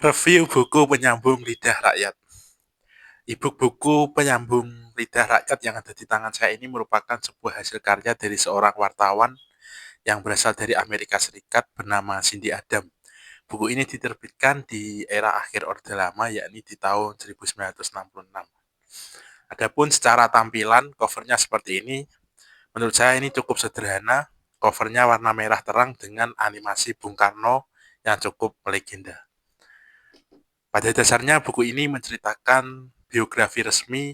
Review buku penyambung lidah rakyat. E-book buku penyambung lidah rakyat yang ada di tangan saya ini merupakan sebuah hasil karya dari seorang wartawan yang berasal dari Amerika Serikat bernama Cindy Adam. Buku ini diterbitkan di era akhir Orde Lama, yakni di tahun 1966. Adapun secara tampilan, covernya seperti ini. Menurut saya ini cukup sederhana. Covernya warna merah terang dengan animasi Bung Karno yang cukup melegenda. Pada dasarnya buku ini menceritakan biografi resmi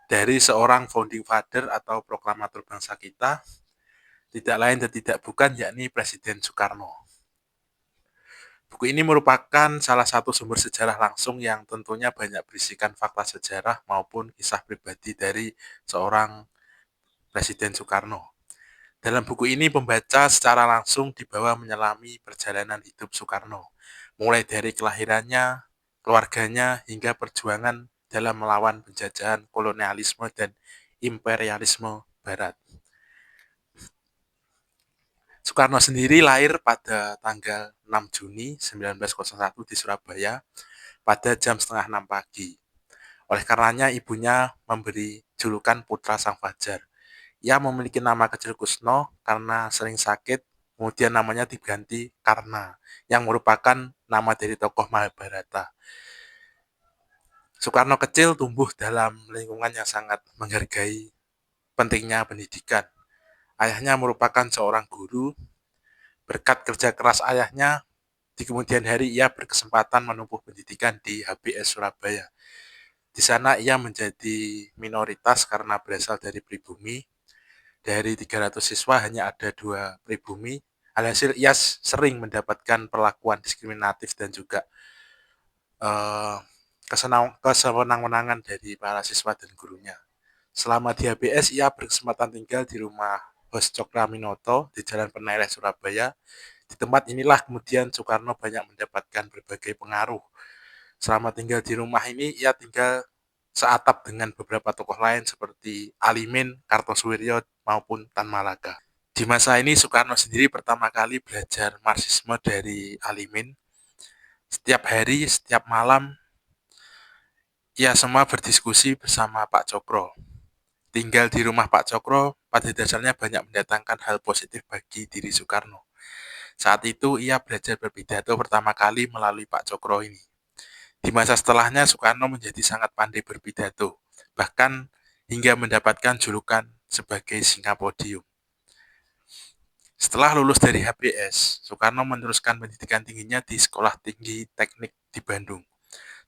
dari seorang founding father atau proklamator bangsa kita, tidak lain dan tidak bukan yakni Presiden Soekarno. Buku ini merupakan salah satu sumber sejarah langsung yang tentunya banyak berisikan fakta sejarah maupun kisah pribadi dari seorang Presiden Soekarno. Dalam buku ini pembaca secara langsung dibawa menyelami perjalanan hidup Soekarno, mulai dari kelahirannya, keluarganya, hingga perjuangan dalam melawan penjajahan kolonialisme dan imperialisme Barat. Soekarno sendiri lahir pada tanggal 6 Juni 1901 di Surabaya pada jam setengah 6 pagi. Oleh karenanya ibunya memberi julukan Putra Sang Fajar. Ia memiliki nama kecil Kusno karena sering sakit, kemudian namanya diganti Karna, yang merupakan nama dari tokoh Mahabharata. Soekarno kecil tumbuh dalam lingkungan yang sangat menghargai pentingnya pendidikan. Ayahnya merupakan seorang guru. Berkat kerja keras ayahnya, di kemudian hari ia berkesempatan menempuh pendidikan di HBS Surabaya. Di sana ia menjadi minoritas karena berasal dari pribumi. Dari 300 siswa hanya ada 2 pribumi. Alhasil ia sering mendapatkan perlakuan diskriminatif dan juga eh, kesewenang-wenangan dari para siswa dan gurunya. Selama di HBS, ia berkesempatan tinggal di rumah Hos Cokraminoto di Jalan Peneleh, Surabaya. Di tempat inilah kemudian Soekarno banyak mendapatkan berbagai pengaruh. Selama tinggal di rumah ini, ia tinggal seatap dengan beberapa tokoh lain seperti Alimin, Kartosuwiryo, maupun Tan Malaka. Di masa ini, Soekarno sendiri pertama kali belajar Marxisme dari Alimin. Setiap hari, setiap malam, ia semua berdiskusi bersama Pak Cokro. Tinggal di rumah Pak Cokro pada dasarnya banyak mendatangkan hal positif bagi diri Soekarno. Saat itu ia belajar berpidato pertama kali melalui Pak Cokro ini. Di masa setelahnya Soekarno menjadi sangat pandai berpidato, bahkan hingga mendapatkan julukan sebagai singa podium. Setelah lulus dari HBS, Soekarno meneruskan pendidikan tingginya di Sekolah Tinggi Teknik di Bandung,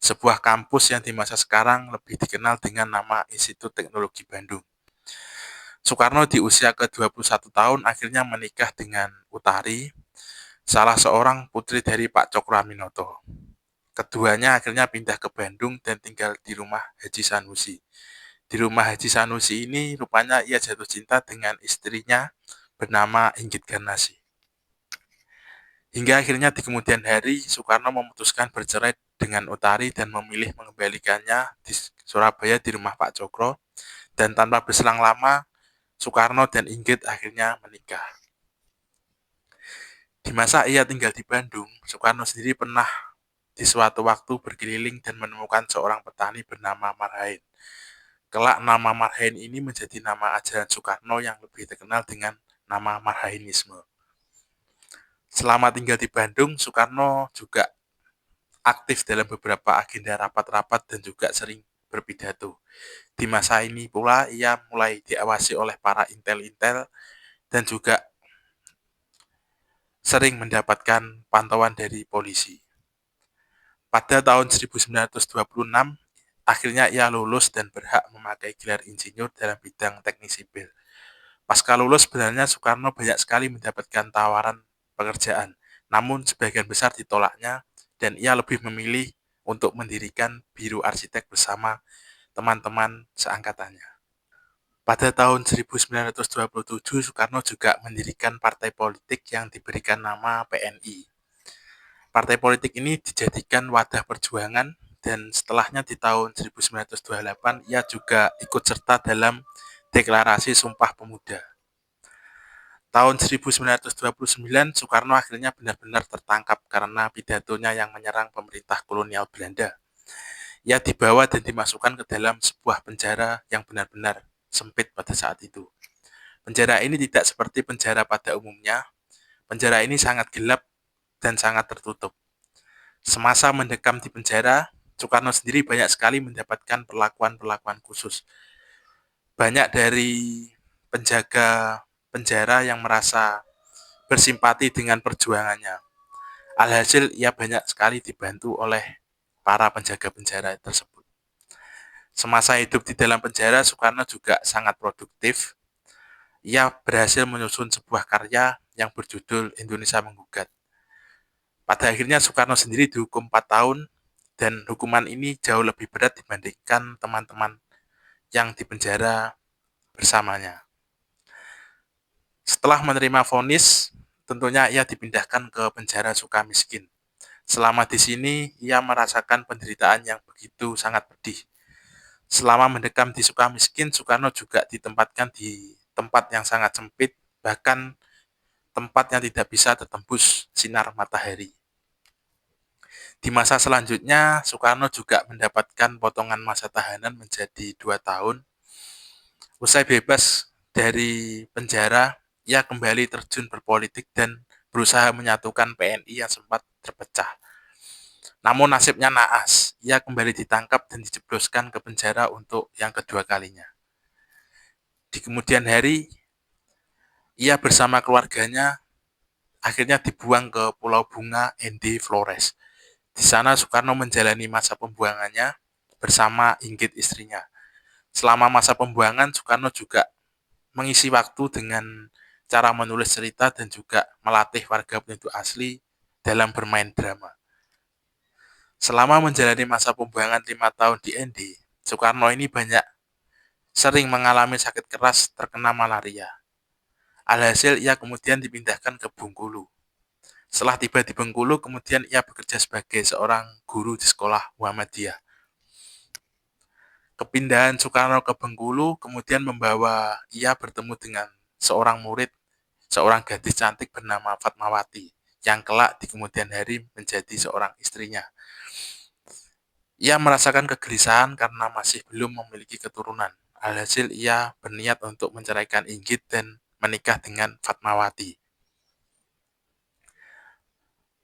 sebuah kampus yang di masa sekarang lebih dikenal dengan nama Institut Teknologi Bandung. Soekarno di usia ke-21 tahun akhirnya menikah dengan Utari, salah seorang putri dari Pak Cokroaminoto. Keduanya akhirnya pindah ke Bandung dan tinggal di rumah Haji Sanusi. Di rumah Haji Sanusi ini rupanya ia jatuh cinta dengan istrinya bernama Inggit Ganasih. Hingga akhirnya di kemudian hari Soekarno memutuskan bercerai dengan Utari dan memilih mengembalikannya di Surabaya di rumah Pak Cokro. Dan tanpa berselang lama, Soekarno dan Inggit akhirnya menikah. Di masa ia tinggal di Bandung, Soekarno sendiri pernah di suatu waktu berkeliling dan menemukan seorang petani bernama Marhain. Kelak nama Marhain ini menjadi nama ajaran Soekarno yang lebih terkenal dengan nama Marhainisme. Selama tinggal di Bandung, Soekarno juga aktif dalam beberapa agenda rapat-rapat dan juga sering berpidato. Di masa ini pula ia mulai diawasi oleh para intel-intel dan juga sering mendapatkan pantauan dari polisi. Pada tahun 1926, akhirnya ia lulus dan berhak memakai gelar insinyur dalam bidang teknik sipil. Pasca lulus sebenarnya Soekarno banyak sekali mendapatkan tawaran pekerjaan, namun sebagian besar ditolaknya dan ia lebih memilih untuk mendirikan biro arsitek bersama teman-teman seangkatannya. Pada tahun 1927, Soekarno juga mendirikan partai politik yang diberikan nama PNI. Partai politik ini dijadikan wadah perjuangan dan setelahnya di tahun 1928 ia juga ikut serta dalam deklarasi Sumpah Pemuda. Tahun 1929, Soekarno akhirnya benar-benar tertangkap karena pidatonya yang menyerang pemerintah kolonial Belanda. Ia dibawa dan dimasukkan ke dalam sebuah penjara yang benar-benar sempit pada saat itu. Penjara ini tidak seperti penjara pada umumnya. Penjara ini sangat gelap dan sangat tertutup. Semasa mendekam di penjara, Soekarno sendiri banyak sekali mendapatkan perlakuan-perlakuan khusus. Banyak dari penjaga penjara yang merasa bersimpati dengan perjuangannya. Alhasil, ia banyak sekali dibantu oleh para penjaga penjara tersebut. Semasa hidup di dalam penjara, Soekarno juga sangat produktif. Ia berhasil menyusun sebuah karya yang berjudul Indonesia Menggugat. Pada akhirnya Soekarno sendiri dihukum 4 tahun dan hukuman ini jauh lebih berat dibandingkan teman-teman yang dipenjara bersamanya. Setelah menerima vonis, tentunya ia dipindahkan ke penjara Sukamiskin. Selama di sini, ia merasakan penderitaan yang begitu sangat pedih. Selama mendekam di Sukamiskin, Soekarno juga ditempatkan di tempat yang sangat sempit, bahkan tempat yang tidak bisa tertembus sinar matahari. Di masa selanjutnya, Soekarno juga mendapatkan potongan masa tahanan menjadi 2 tahun. Usai bebas dari penjara, ia kembali terjun berpolitik dan berusaha menyatukan PNI yang sempat terpecah. Namun nasibnya naas, ia kembali ditangkap dan dijebloskan ke penjara untuk yang kedua kalinya. Di kemudian hari, ia bersama keluarganya akhirnya dibuang ke Pulau Bunga ND Flores. Di sana Soekarno menjalani masa pembuangannya bersama Inggit istrinya. Selama masa pembuangan, Soekarno juga mengisi waktu dengan cara menulis cerita dan juga melatih warga penduduk asli dalam bermain drama. Selama menjalani masa pembuangan 5 tahun di ND, Soekarno ini sering mengalami sakit keras terkena malaria. Alhasil ia kemudian dipindahkan ke Bengkulu. Setelah tiba di Bengkulu, kemudian ia bekerja sebagai seorang guru di sekolah Muhammadiyah. Kepindahan Soekarno ke Bengkulu kemudian membawa ia bertemu dengan seorang murid, seorang gadis cantik bernama Fatmawati, yang kelak di kemudian hari menjadi seorang istrinya. Ia merasakan kegelisahan karena masih belum memiliki keturunan. Alhasil ia berniat untuk menceraikan Inggit dan menikah dengan Fatmawati.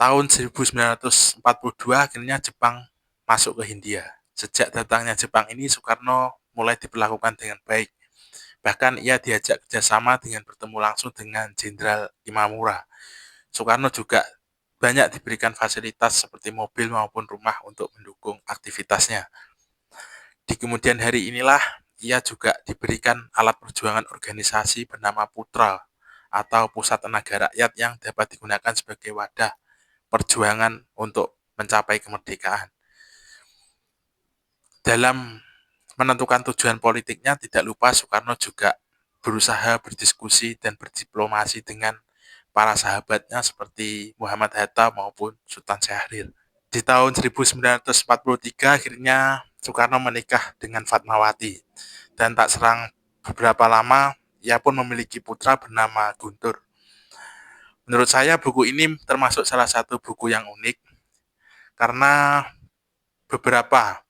Tahun 1942 akhirnya Jepang masuk ke Hindia. Sejak datangnya Jepang ini, Soekarno mulai diperlakukan dengan baik. Bahkan ia diajak kerjasama dengan bertemu langsung dengan Jenderal Imamura. Soekarno juga banyak diberikan fasilitas seperti mobil maupun rumah untuk mendukung aktivitasnya. Di kemudian hari inilah ia juga diberikan alat perjuangan organisasi bernama Putra atau Pusat Tenaga Rakyat yang dapat digunakan sebagai wadah perjuangan untuk mencapai kemerdekaan. Dalam menentukan tujuan politiknya, tidak lupa Soekarno juga berusaha berdiskusi dan berdiplomasi dengan para sahabatnya seperti Muhammad Hatta maupun Sultan Syahrir. Di tahun 1943 akhirnya Soekarno menikah dengan Fatmawati dan tak serang beberapa lama ia pun memiliki putra bernama Guntur. Menurut saya buku ini termasuk salah satu buku yang unik karena beberapa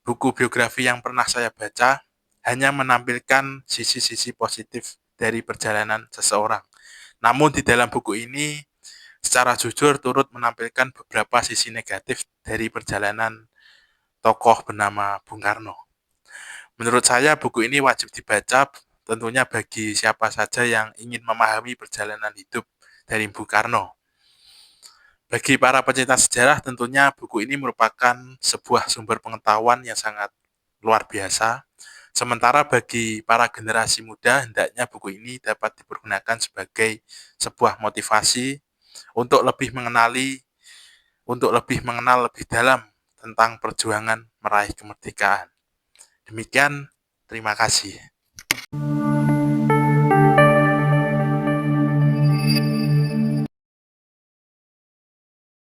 buku biografi yang pernah saya baca hanya menampilkan sisi-sisi positif dari perjalanan seseorang. Namun di dalam buku ini secara jujur turut menampilkan beberapa sisi negatif dari perjalanan tokoh bernama Bung Karno. Menurut saya buku ini wajib dibaca tentunya bagi siapa saja yang ingin memahami perjalanan hidup dari Bung Karno. Bagi para pecinta sejarah, tentunya buku ini merupakan sebuah sumber pengetahuan yang sangat luar biasa. Sementara bagi para generasi muda, hendaknya buku ini dapat dipergunakan sebagai sebuah motivasi untuk lebih mengenal lebih dalam tentang perjuangan meraih kemerdekaan. Demikian, terima kasih.